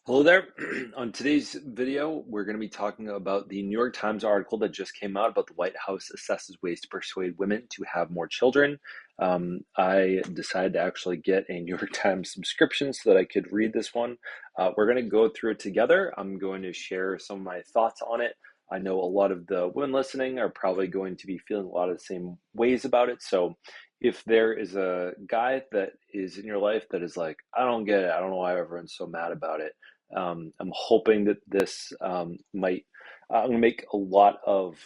Hello there. On today's video, we're going to be talking about the New York Times article that just came out about the White House assesses ways to persuade women to have more children. I decided to actually get a New York Times subscription so that I could read this one. We're going to go through it together. I'm going to share some of my thoughts on it. I know a lot of the women listening are probably going to be feeling a lot of the same ways about it. So if there is a guy that is in your life that is like, I don't get it, I don't know why everyone's so mad about it. I'm hoping that this might. I'm going to make a lot of.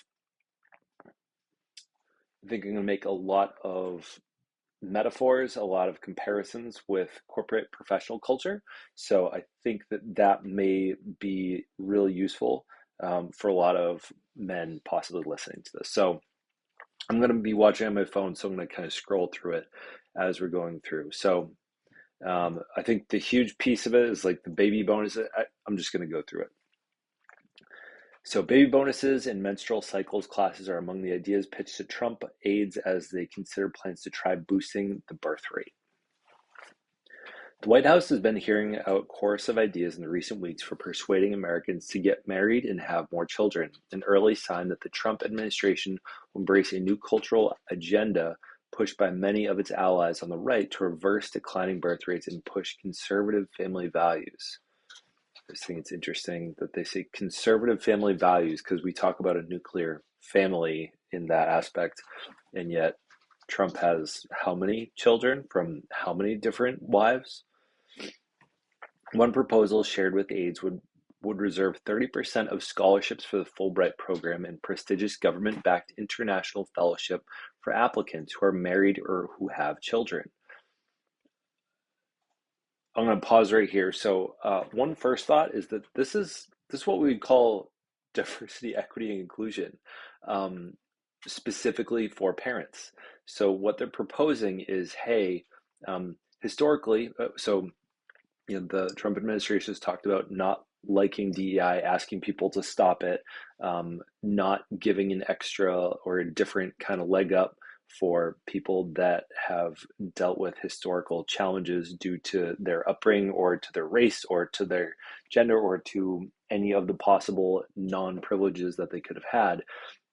I think I'm going to make a lot of metaphors, a lot of comparisons with corporate professional culture. So I think that that may be really useful for a lot of men possibly listening to this. So I'm going to be watching on my phone, so I'm going to kind of scroll through it as we're going through. So I think the huge piece of it is like the baby bonus. I'm just going to go through it. So baby bonuses and menstrual cycles classes are among the ideas pitched to Trump aides as they consider plans to try boosting the birth rate. The White House has been hearing out a chorus of ideas in the recent weeks for persuading Americans to get married and have more children, an early sign that the Trump administration will embrace a new cultural agenda pushed by many of its allies on the right to reverse declining birth rates and push conservative family values. I just think it's interesting that they say conservative family values because we talk about a nuclear family in that aspect, and yet Trump has how many children from how many different wives? One proposal shared with aides would reserve 30% of scholarships for the Fulbright program and prestigious government-backed international fellowship for applicants who are married or who have children. I'm going to pause right here. So, one first thought is that this is what we would call diversity, equity, and inclusion, um, specifically for parents. So, what they're proposing is, hey, historically, the Trump administration has talked about not liking DEI, asking people to stop it, not giving an extra or a different kind of leg up for people that have dealt with historical challenges due to their upbringing or to their race or to their gender or to any of the possible non-privileges that they could have had.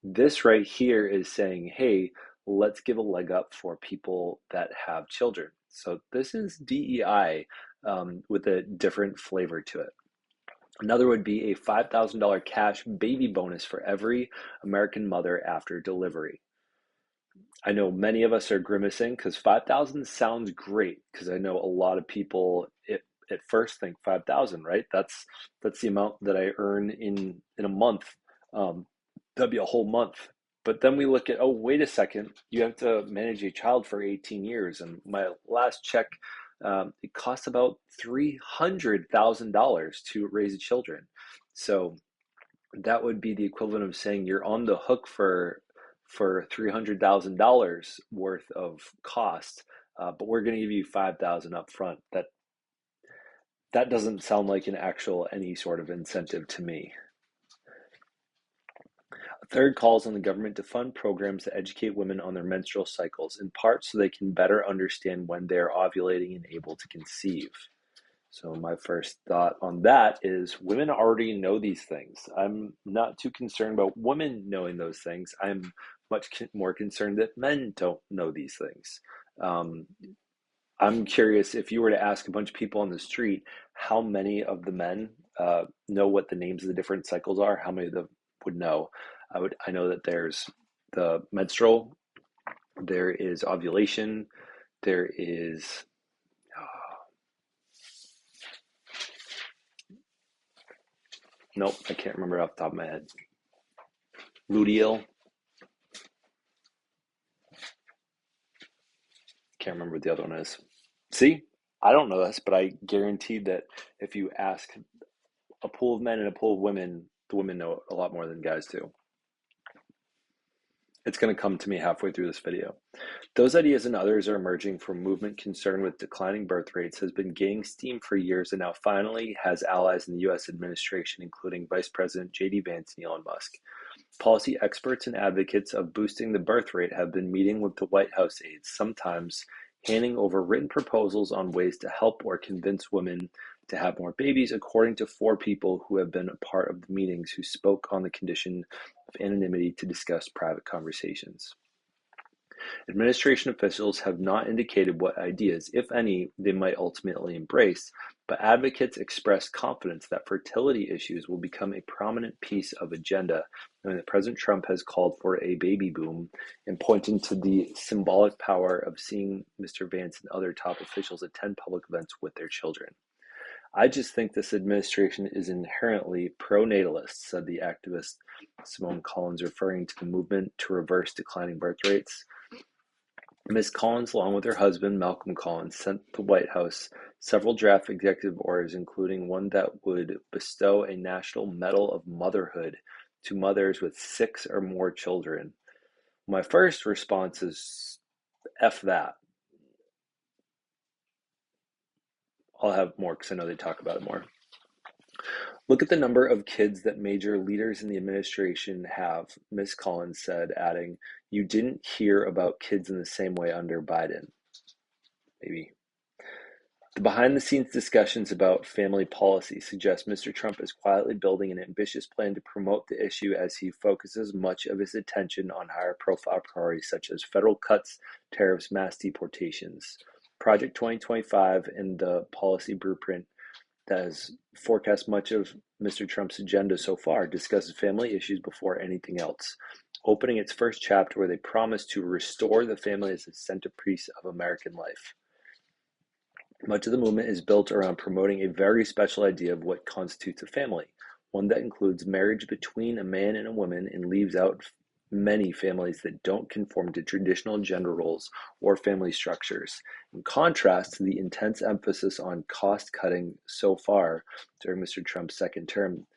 This right here is saying, hey, let's give a leg up for people that have children. So this is DEI with a different flavor to it. Another would be a $5,000 cash baby bonus for every American mother after delivery. I know many of us are grimacing because 5,000 sounds great because I know a lot of people at first think 5,000, right? That's the amount that I earn in a month. That'd be a whole month. But then we look at, oh, wait a second, you have to manage a child for 18 years. And my last check, it costs about $300,000 to raise children. So that would be the equivalent of saying you're on the hook for $300,000 worth of cost, but we're going to give you 5,000 up front. That doesn't sound like an actual any sort of incentive to me. A third calls on the government to fund programs to educate women on their menstrual cycles, in part so they can better understand when they're ovulating and able to conceive. So my first thought on that is women already know these things. I'm not too concerned about women knowing those things. I'm much more concerned that men don't know these things. Um, I'm curious if you were to ask a bunch of people on the street, how many of the men know what the names of the different cycles are? How many of them would know? I know that there's the menstrual, there is ovulation, there is nope, I can't remember off the top of my head. Luteal. Can't remember what the other one is. See, I don't know this, but I guarantee that if you ask a pool of men and a pool of women, the women know a lot more than guys do. It's going to come to me halfway through this video. Those ideas and others are emerging from a movement concerned with declining birth rates has been gaining steam for years and now finally has allies in the U.S. administration, including Vice President J.D. Vance and Elon Musk. Policy experts and advocates of boosting the birth rate have been meeting with the White House aides, sometimes handing over written proposals on ways to help or convince women to have more babies, according to 4 people who have been a part of the meetings who spoke on the condition of anonymity to discuss private conversations. Administration officials have not indicated what ideas, if any, they might ultimately embrace, but advocates express confidence that fertility issues will become a prominent piece of agenda, knowing that President Trump has called for a baby boom and pointing to the symbolic power of seeing Mr. Vance and other top officials attend public events with their children. I just think this administration is inherently pro-natalist, said the activist Simone Collins, referring to the movement to reverse declining birth rates. Ms. Collins, along with her husband, Malcolm Collins, sent the White House several draft executive orders, including one that would bestow a National Medal of Motherhood to mothers with 6 or more children. My first response is, F that. I'll have more because I know they talk about it more. Look at the number of kids that major leaders in the administration have, Ms. Collins said, adding, you didn't hear about kids in the same way under Biden. Maybe. The behind-the-scenes discussions about family policy suggest Mr. Trump is quietly building an ambitious plan to promote the issue as he focuses much of his attention on higher-profile priorities such as federal cuts, tariffs, mass deportations. Project 2025 and the policy blueprint that has forecast much of Mr. Trump's agenda so far discusses family issues before anything else, opening its first chapter where they promise to restore the family as a centerpiece of American life. Much of the movement is built around promoting a very special idea of what constitutes a family, one that includes marriage between a man and a woman and leaves out many families that don't conform to traditional gender roles or family structures. In contrast to the intense emphasis on cost cutting so far during Mr. Trump's second term,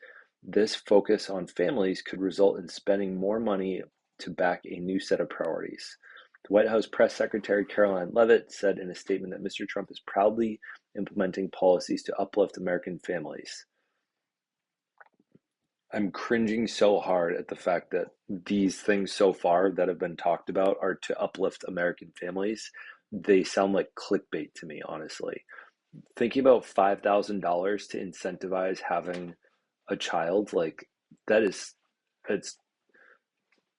this focus on families could result in spending more money to back a new set of priorities. The White House Press Secretary Caroline Leavitt said in a statement that Mr. Trump is proudly implementing policies to uplift American families. I'm cringing so hard at the fact that these things so far that have been talked about are to uplift American families. They sound like clickbait to me, honestly. Thinking about $5,000 to incentivize having a child, like it's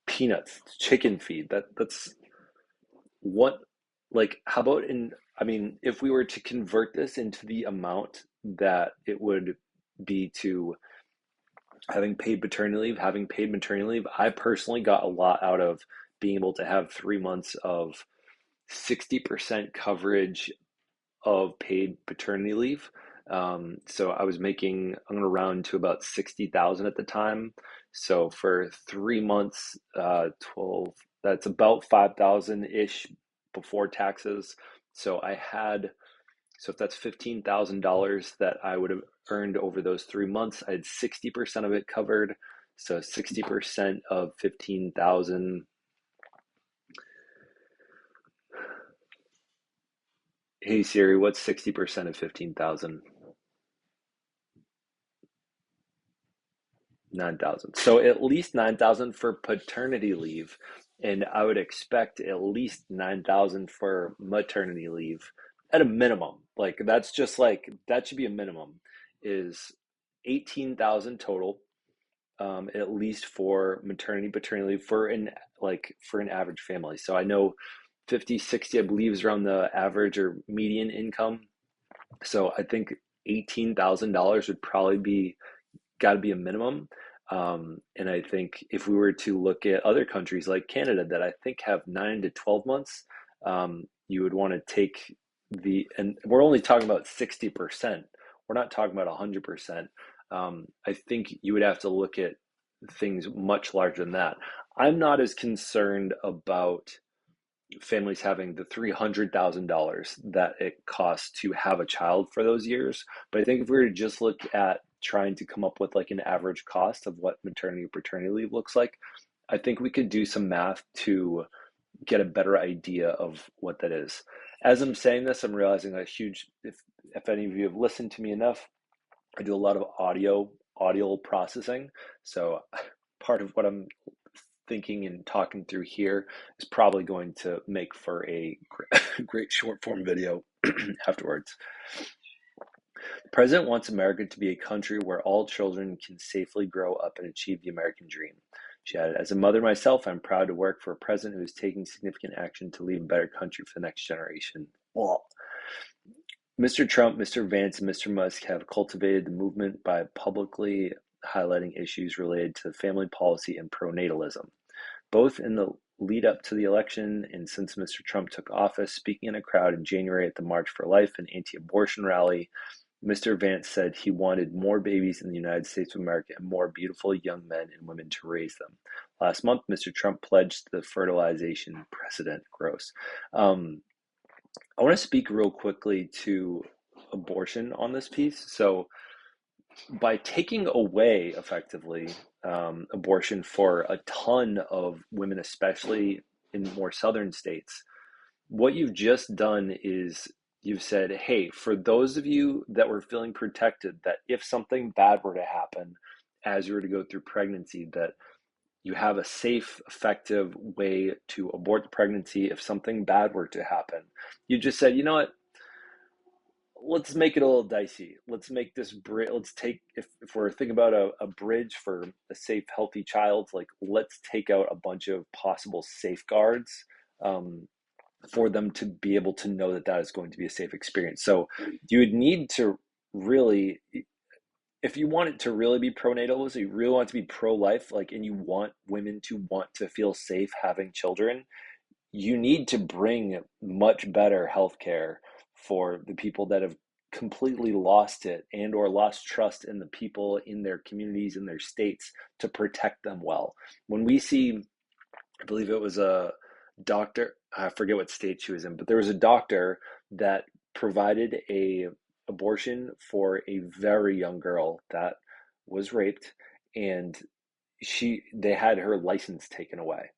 peanuts, chicken feed. That's what, like, how about if we were to convert this into the amount that it would be to having paid maternity leave, I personally got a lot out of being able to have 3 months of 60% coverage of paid paternity leave. So I was making, I'm going to round to about 60,000 at the time. So for 3 months, 12, that's about 5,000-ish before taxes. So if that's $15,000 that I would have earned over those 3 months, I had 60% of it covered. So 60% of 15,000. Hey Siri, what's 60% of 15,000? 9,000. So at least 9,000 for paternity leave, and I would expect at least 9,000 for maternity leave at a minimum. Like that's just like that should be a minimum is 18,000 total, at least for paternity leave for an average family. So I know 50, 60, I believe is around the average or median income. So I think $18,000 would probably be got to be a minimum. And I think if we were to look at other countries like Canada that I think have 9 to 12 months, you would want to take and we're only talking about 60%. We're not talking about 100%. I think you would have to look at things much larger than that. I'm not as concerned about families having the $300,000 that it costs to have a child for those years. But I think if we were to just look at trying to come up with like an average cost of what maternity or paternity leave looks like, I think we could do some math to get a better idea of what that is. As I'm saying this, I'm realizing if any of you have listened to me enough, I do a lot of audio processing. So part of what I'm thinking and talking through here is probably going to make for a great short form video afterwards. The president wants America to be a country where all children can safely grow up and achieve the American dream. She added, as a mother myself, I'm proud to work for a president who is taking significant action to leave a better country for the next generation. Well, Mr. Trump, Mr. Vance, and Mr. Musk have cultivated the movement by publicly highlighting issues related to family policy and pronatalism. Both in the lead up to the election and since Mr. Trump took office, speaking in a crowd in January at the March for Life and anti-abortion rally, Mr. Vance said he wanted more babies in the United States of America and more beautiful young men and women to raise them. Last month, Mr. Trump pledged the fertilization precedent. Gross. I want to speak real quickly to abortion on this piece. So, by taking away effectively abortion for a ton of women, especially in more southern states, what you've just done is you've said, hey, for those of you that were feeling protected, that if something bad were to happen as you were to go through pregnancy, that you have a safe, effective way to abort the pregnancy if something bad were to happen. You just said, you know what? Let's make it a little dicey. Let's make this bridge. Let's take, if we're thinking about a bridge for a safe, healthy child, like let's take out a bunch of possible safeguards for them to be able to know that that is going to be a safe experience. So you would need to really, if you want it to really be pronatal, so you really want it to be pro-life, like, and you want women to want to feel safe having children, you need to bring much better healthcare for the people that have completely lost it and or lost trust in the people in their communities, in their states, to protect them well. When we see, I believe it was a doctor, I forget what state she was in, but there was a doctor that provided a abortion for a very young girl that was raped, and they had her license taken away.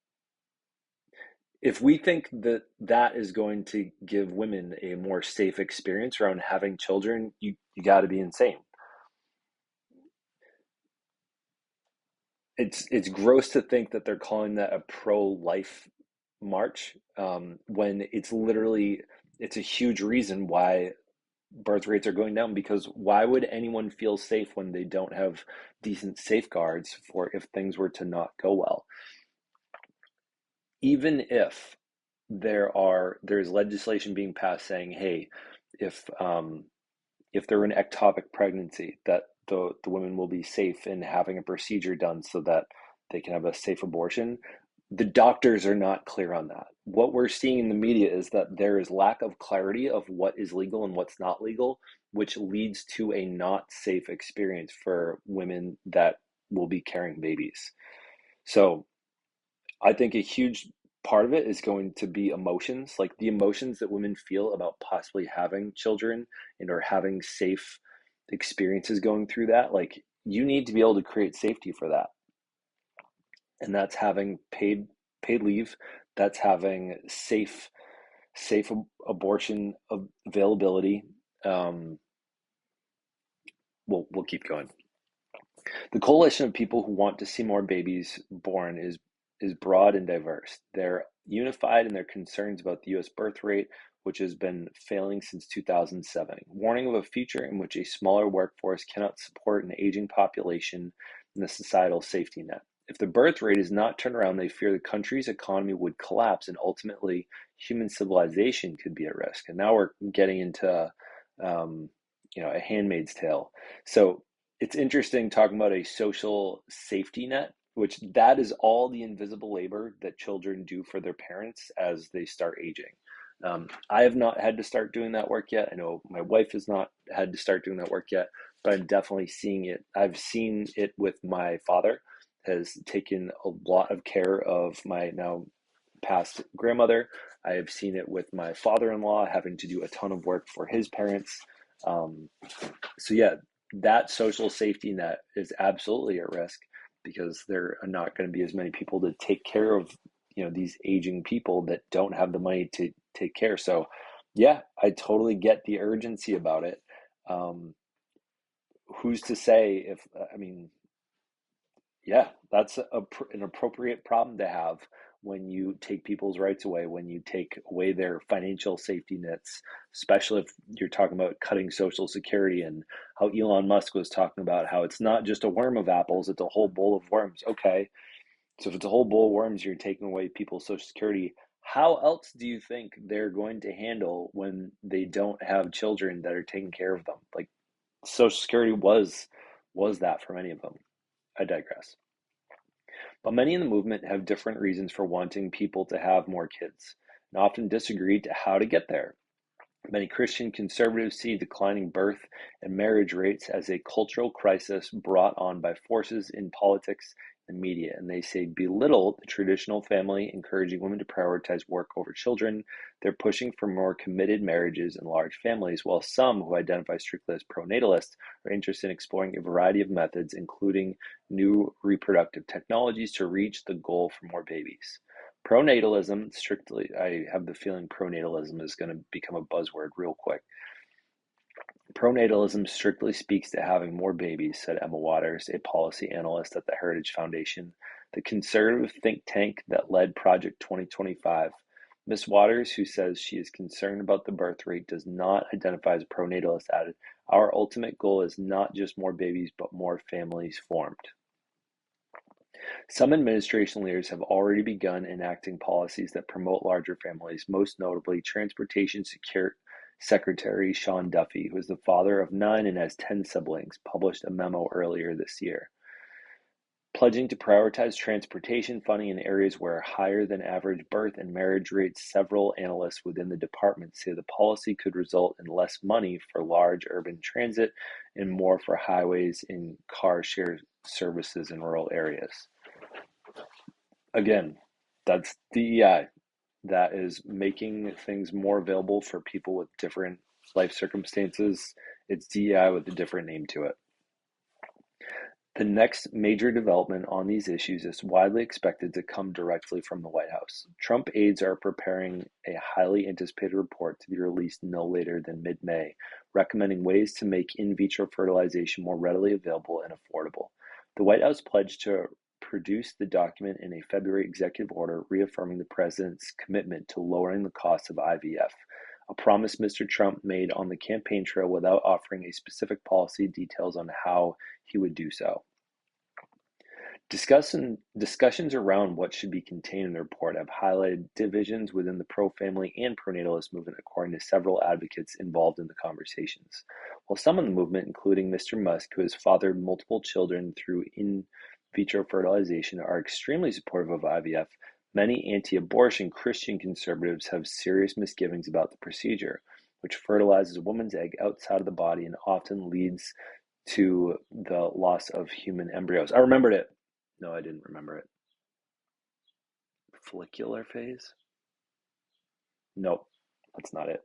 If we think that that is going to give women a more safe experience around having children, you got to be insane. It's gross to think that they're calling that a pro-life march when it's a huge reason why birth rates are going down, because why would anyone feel safe when they don't have decent safeguards for if things were to not go well? Even if there's legislation being passed saying, hey, if if they're an ectopic pregnancy, that the women will be safe in having a procedure done so that they can have a safe abortion. The doctors are not clear on that. What we're seeing in the media is that there is lack of clarity of what is legal and what's not legal, which leads to a not safe experience for women that will be carrying babies. So I think a huge part of it is going to be emotions, like the emotions that women feel about possibly having children and or having safe experiences going through that. Like you need to be able to create safety for that. And that's having paid leave, that's having safe abortion availability. Um, we'll keep going. The coalition of people who want to see more babies born is broad and diverse. They're unified in their concerns about the U.S. birth rate, which has been failing since 2007, warning of a future in which a smaller workforce cannot support an aging population and the societal safety net. If the birth rate is not turned around, they fear the country's economy would collapse and ultimately human civilization could be at risk. And now we're getting into a Handmaid's Tale. So it's interesting talking about a social safety net, which that is all the invisible labor that children do for their parents as they start aging. I have not had to start doing that work yet. I know my wife has not had to start doing that work yet, but I'm definitely seeing it. I've seen it with my father, has taken a lot of care of my now past grandmother. I have seen it with my father-in-law having to do a ton of work for his parents. Um, so yeah, that social safety net is absolutely at risk because there are not going to be as many people to take care of, these aging people that don't have the money to take care. So yeah, I totally get the urgency about it. Who's to say if, I mean, yeah, that's an appropriate problem to have when you take people's rights away, when you take away their financial safety nets, especially if you're talking about cutting Social Security, and how Elon Musk was talking about how it's not just a worm of apples, it's a whole bowl of worms. Okay, so if it's a whole bowl of worms, you're taking away people's Social Security. How else do you think they're going to handle when they don't have children that are taking care of them? Like Social Security was that for many of them. I digress. But many in the movement have different reasons for wanting people to have more kids, and often disagree to how to get there. Many Christian conservatives see declining birth and marriage rates as a cultural crisis brought on by forces in politics and media, and they say belittle the traditional family, encouraging women to prioritize work over children. They're pushing for more committed marriages and large families, while some who identify strictly as pronatalists are interested in exploring a variety of methods, including new reproductive technologies, to reach the goal for more babies. Pronatalism, strictly, I have the feeling pronatalism is going to become a buzzword real quick. Pronatalism strictly speaks to having more babies, said Emma Waters, a policy analyst at the Heritage Foundation, the conservative think tank that led Project 2025. Ms. Waters, who says she is concerned about the birth rate, does not identify as a pronatalist, added, "Our ultimate goal is not just more babies, but more families formed." Some administration leaders have already begun enacting policies that promote larger families, most notably Transportation Secretary Sean Duffy, who is the father of 9 and has 10 siblings, published a memo earlier this year, pledging to prioritize transportation funding in areas where higher than average birth and marriage rates. Several analysts within the department say the policy could result in less money for large urban transit and more for highways and car share services in rural areas. Again, that's DEI. That is making things more available for people with different life circumstances. It's DEI with a different name to it. The next major development on these issues is widely expected to come directly from the White House. Trump aides are preparing a highly anticipated report to be released no later than mid-May, recommending ways to make in vitro fertilization more readily available and affordable. The White House pledged to produce the document in a February executive order reaffirming the president's commitment to lowering the cost of IVF, a promise Mr. Trump made on the campaign trail without offering a specific policy details on how he would do so. Discussions around what should be contained in the report have highlighted divisions within the pro-family and pronatalist movement, according to several advocates involved in the conversations. While some in the movement, including Mr. Musk, who has fathered multiple children through in vitro fertilization, are extremely supportive of IVF, many anti-abortion Christian conservatives have serious misgivings about the procedure, which fertilizes a woman's egg outside of the body and often leads to the loss of human embryos. I remembered it. No, I didn't remember it. Follicular phase? Nope, that's not it.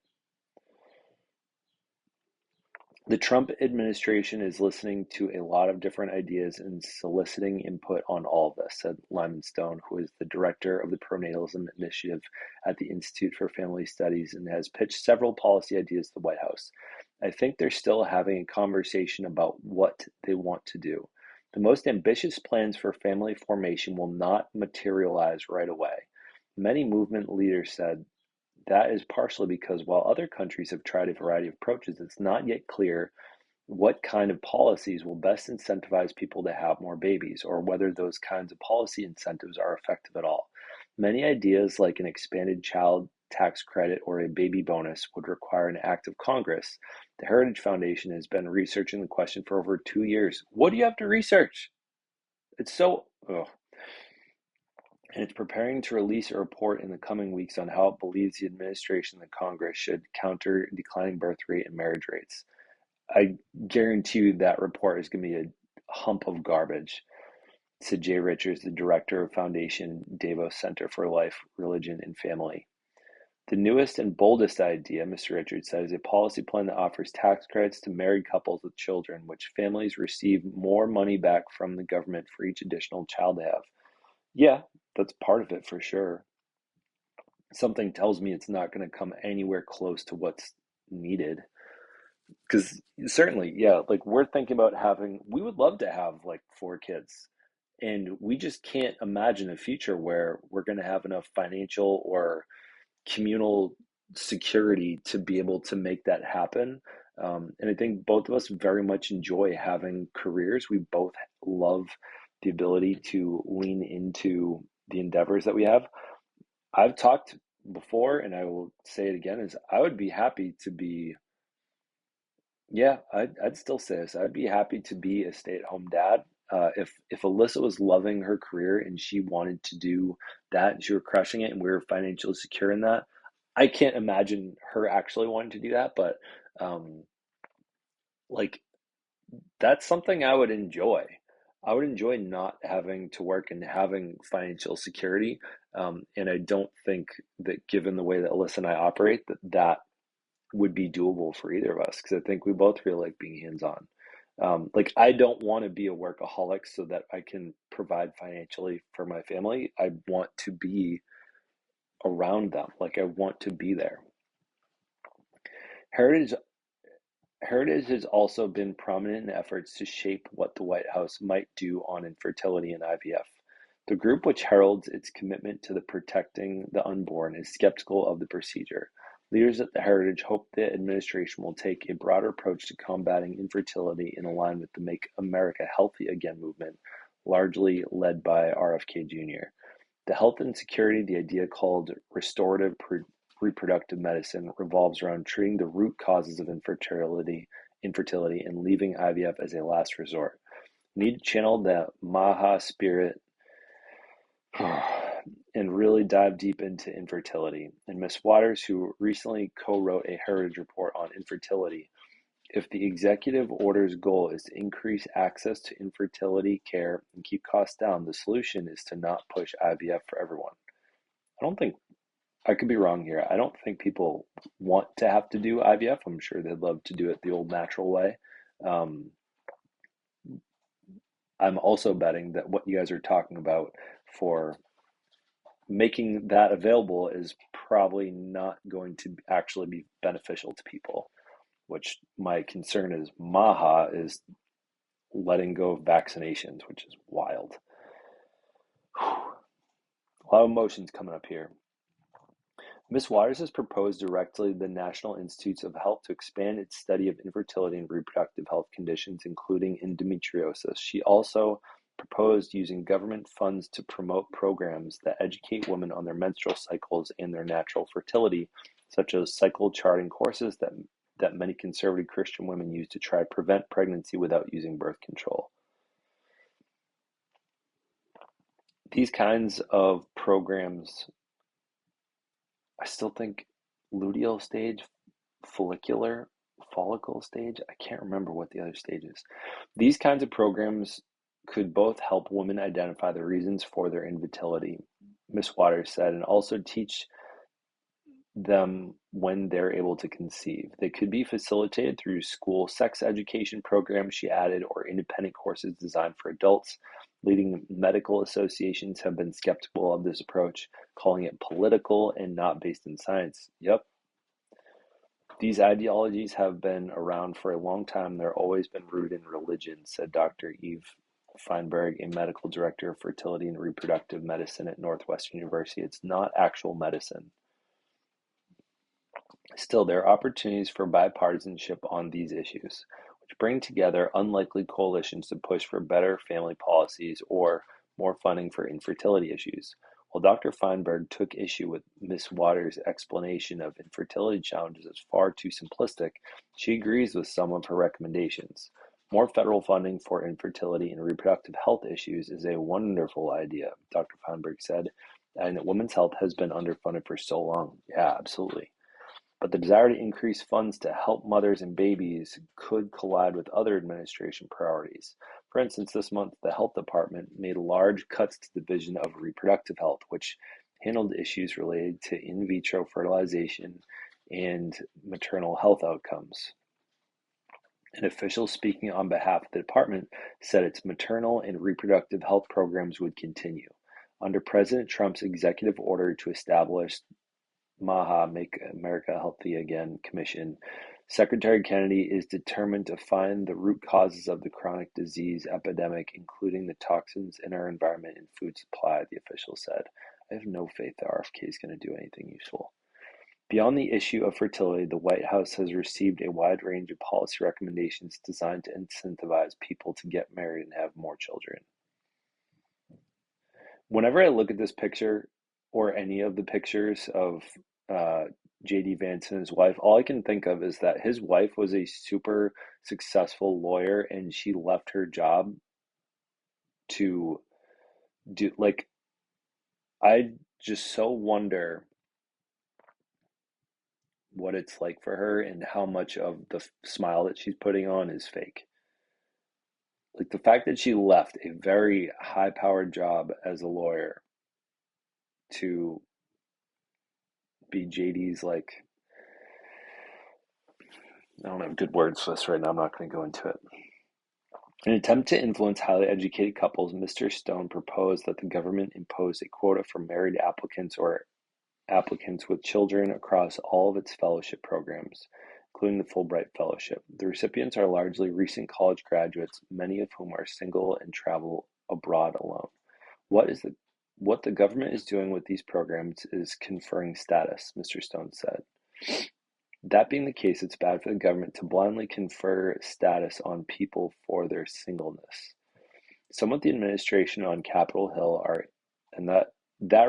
The Trump administration is listening to a lot of different ideas and soliciting input on all of this, said Lyman Stone, who is the director of the Pronatalism Initiative at the Institute for Family Studies and has pitched several policy ideas to the White House. I think they're still having a conversation about what they want to do. The most ambitious plans for family formation will not materialize right away. Many movement leaders said that is partially because while other countries have tried a variety of approaches, it's not yet clear what kind of policies will best incentivize people to have more babies, or whether those kinds of policy incentives are effective at all. Many ideas, like an expanded child tax credit or a baby bonus, would require an act of Congress. The Heritage Foundation has been researching the question for over 2 years. What do you have to research? It's so... Ugh. And it's preparing to release a report in the coming weeks on how it believes the administration and the Congress should counter declining birth rate and marriage rates. I guarantee you that report is going to be a hump of garbage, said Jay Richards, the director of Foundation Davos Center for Life, Religion, and Family. The newest and boldest idea, Mr. Richards said, is a policy plan that offers tax credits to married couples with children, which families receive more money back from the government for each additional child they have. Yeah, that's part of it for sure. Something tells me it's not going to come anywhere close to what's needed. Because certainly, yeah, like we're thinking about we would love to have like 4 kids. And we just can't imagine a future where we're going to have enough financial or communal security to be able to make that happen. And I think both of us very much enjoy having careers. We both love the ability to lean into the endeavors that we have. I've talked before, and I will say it again, is I would be happy to be, yeah, I'd still say this. I'd be happy to be a stay-at-home dad. If Alyssa was loving her career and she wanted to do that and she were crushing it and we were financially secure in that, I can't imagine her actually wanting to do that, but um, like that's something I would enjoy. I would enjoy not having to work and having financial security. And I don't think that given the way that Alyssa and I operate, that would be doable for either of us because I think we both really like being hands-on. Like I don't want to be a workaholic so that I can provide financially for my family. I want to be around them. Like I want to be there. Heritage Heritage has also been prominent in efforts to shape what the White House might do on infertility and IVF. The group, which heralds its commitment to the protecting the unborn, is skeptical of the procedure. Leaders at the Heritage hope the administration will take a broader approach to combating infertility in line with the Make America Healthy Again movement, largely led by RFK Jr. The health and security, the idea called restorative reproductive medicine, revolves around treating the root causes of infertility, and leaving IVF as a last resort. We need to channel the Maha spirit and really dive deep into infertility. And Miss Waters, who recently co-wrote a Heritage report on infertility, if the executive order's goal is to increase access to infertility care and keep costs down, the solution is to not push IVF for everyone. I don't think, I could be wrong here. I don't think people want to have to do IVF. I'm sure they'd love to do it the old natural way. Um, I'm also betting that what you guys are talking about for making that available is probably not going to actually be beneficial to people, which my concern is Maha is letting go of vaccinations, which is wild. A lot of emotions coming up here. Ms. Waters has proposed directly the National Institutes of Health to expand its study of infertility and reproductive health conditions, including endometriosis. She also proposed using government funds to promote programs that educate women on their menstrual cycles and their natural fertility, such as cycle charting courses that many conservative Christian women use to try to prevent pregnancy without using birth control. These kinds of programs, I still think luteal stage, follicle stage, I can't remember what the other stage is. These kinds of programs could both help women identify the reasons for their infertility, Miss Waters said, and also teach them when they're able to conceive. They could be facilitated through school sex education programs, she added, or independent courses designed for adults. Leading medical associations have been skeptical of this approach, calling it political and not based in science. Yep. These ideologies have been around for a long time. They've always been rooted in religion, said Dr. Eve Feinberg, a medical director of fertility and reproductive medicine at Northwestern University. It's not actual medicine. Still, there are opportunities for bipartisanship on these issues, which bring together unlikely coalitions to push for better family policies or more funding for infertility issues. While Dr. Feinberg took issue with Ms. Waters' explanation of infertility challenges as far too simplistic, she agrees with some of her recommendations. More federal funding for infertility and reproductive health issues is a wonderful idea, Dr. Feinberg said, adding that women's health has been underfunded for so long. Yeah, absolutely. But the desire to increase funds to help mothers and babies could collide with other administration priorities. For instance, this month, the Health Department made large cuts to the Division of Reproductive Health, which handled issues related to in vitro fertilization and maternal health outcomes. An official speaking on behalf of the department said its maternal and reproductive health programs would continue. Under President Trump's executive order to establish MAHA, Make America Healthy Again Commission, Secretary Kennedy is determined to find the root causes of the chronic disease epidemic, including the toxins in our environment and food supply, the official said. I have no faith that RFK is going to do anything useful. Beyond the issue of fertility, the White House has received a wide range of policy recommendations designed to incentivize people to get married and have more children. Whenever I look at this picture or any of the pictures of JD Vance and his wife, all I can think of is that his wife was a super successful lawyer and she left her job to do, like, I just so wonder what it's like for her and how much of the smile that she's putting on is fake. Like the fact that she left a very high powered job as a lawyer to be JD's, like, I don't have good words for this right now. I'm not going to go into it. In an attempt to influence highly educated couples, Mr. Stone proposed that the government impose a quota for married applicants or applicants with children across all of its fellowship programs, including the Fulbright Fellowship. The recipients are largely recent college graduates, many of whom are single and travel abroad alone. What the government is doing with these programs is conferring status, Mr. Stone said. That being the case, it's bad for the government to blindly confer status on people for their singleness. Some of the administration on Capitol Hill are, and that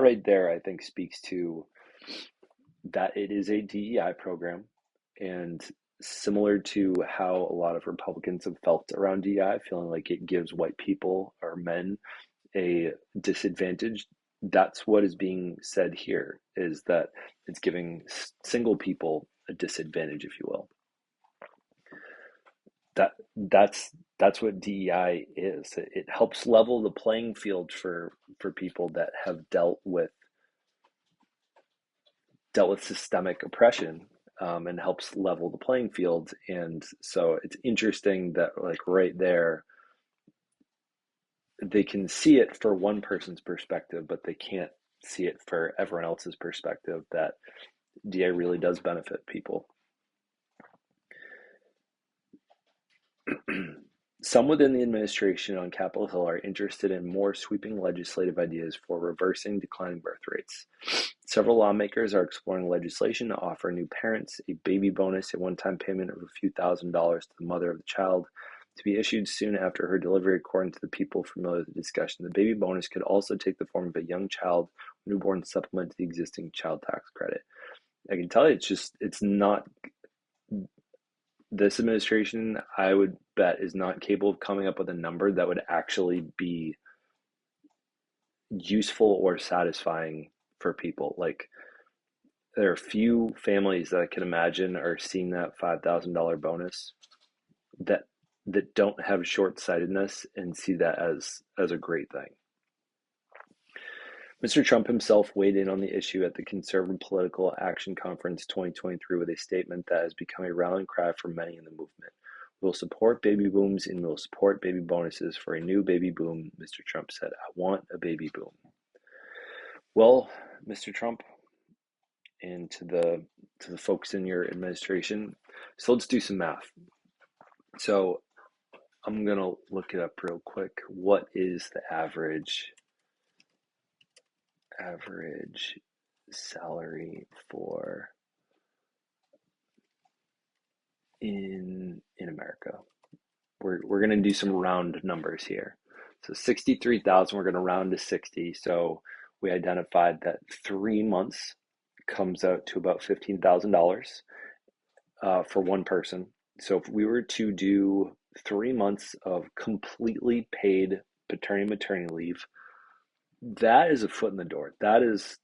right there, I think, speaks to that it is a DEI program, and similar to how a lot of Republicans have felt around DEI, feeling like it gives white people or men a disadvantage. That's what is being said here, is that it's giving single people a disadvantage, if you will. That's what DEI is. It helps level the playing field for people that have dealt with systemic oppression, and helps level the playing field. And so it's interesting that, like, right there, they can see it for one person's perspective, but they can't see it for everyone else's perspective, that DA really does benefit people. Some within the administration on Capitol Hill are interested in more sweeping legislative ideas for reversing declining birth rates. Several lawmakers are exploring legislation to offer new parents a baby bonus, a one-time payment of a few $1,000s to the mother of the child, to be issued soon after her delivery, according to the people familiar with the discussion. The baby bonus could also take the form of a young child newborn supplement to the existing child tax credit. I can tell you, it's not, this administration, I would bet, is not capable of coming up with a number that would actually be useful or satisfying for people. Like, there are few families that I can imagine are seeing that $5,000 bonus that don't have short-sightedness and see that as a great thing. Mr. Trump himself weighed in on the issue at the Conservative Political Action Conference 2023 with a statement that has become a rallying cry for many in the movement. We'll support baby booms and we'll support baby bonuses for a new baby boom, Mr. Trump said. I want a baby boom. Well, Mr. Trump, and to the folks in your administration, so let's do some math. So I'm going to look it up real quick. What is the average salary for in America? We're going to do some round numbers here. So 63,000, we're going to round to 60. So we identified that 3 months comes out to about $15,000 for one person. So if we were to do 3 months of completely paid paternity maternity leave, that is a foot in the door. That's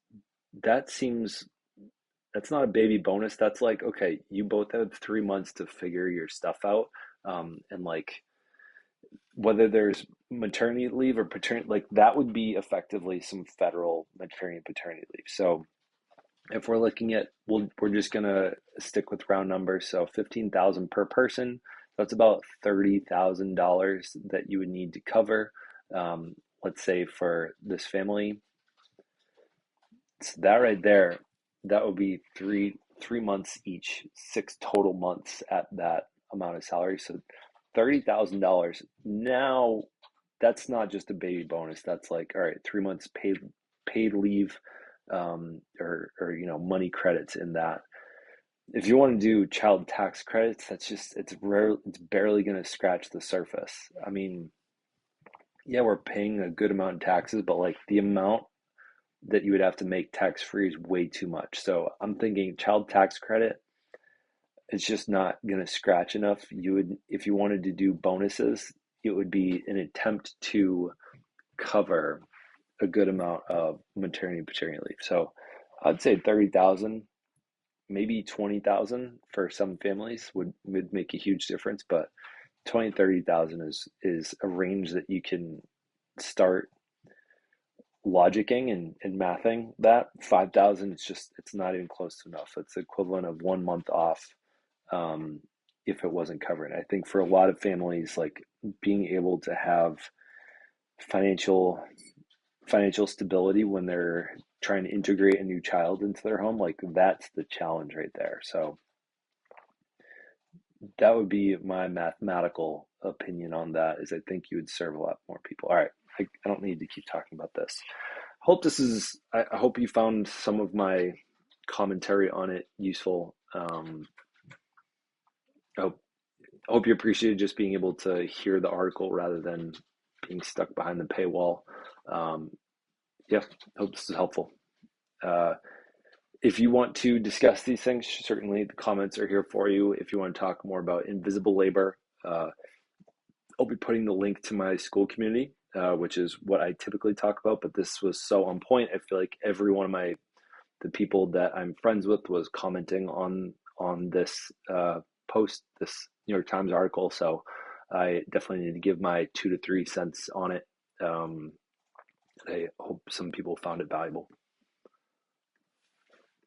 not a baby bonus. That's like, okay, you both have 3 months to figure your stuff out. And like, whether there's maternity leave or paternity, like, that would be effectively some federal maternity and paternity leave. So if we're looking at, we're just gonna stick with round numbers. So 15,000 per person. That's about $30,000 that you would need to cover. Let's say for this family. So that right there, that would be 3 months each, 6 total months at that amount of salary. So $30,000. Now that's not just a baby bonus. That's like, all right, 3 months paid leave, or money credits in that. If you want to do child tax credits, that's just it's rare. It's barely going to scratch the surface. I mean, yeah, we're paying a good amount in taxes, but like the amount that you would have to make tax free is way too much. So I'm thinking child tax credit, it's just not going to scratch enough. You would, if you wanted to do bonuses, it would be an attempt to cover a good amount of maternity and paternity leave. So I'd say 30,000, maybe 20,000 for some families would make a huge difference, but 20, 30,000 is a range that you can start logicking and mathing. That 5,000, it's not even close to enough. It's the equivalent of 1 month off, um, if it wasn't covered. I think for a lot of families, like being able to have financial financial stability when they're trying to integrate a new child into their home, like that's the challenge right there. So that would be my mathematical opinion on that, is I think you would serve a lot more people. All right, I don't need to keep talking about this. I hope you found some of my commentary on it useful. I hope you appreciated just being able to hear the article rather than being stuck behind the paywall. Um, yeah, hope this is helpful. Uh, if you want to discuss these things, certainly the comments are here for you. If you want to talk more about invisible labor, I'll be putting the link to my Skool community, which is what I typically talk about. But this was so on point. I feel like every one of the people that I'm friends with was commenting on this post, this New York Times article. So I definitely need to give my 2 to 3 cents on it. I hope some people found it valuable.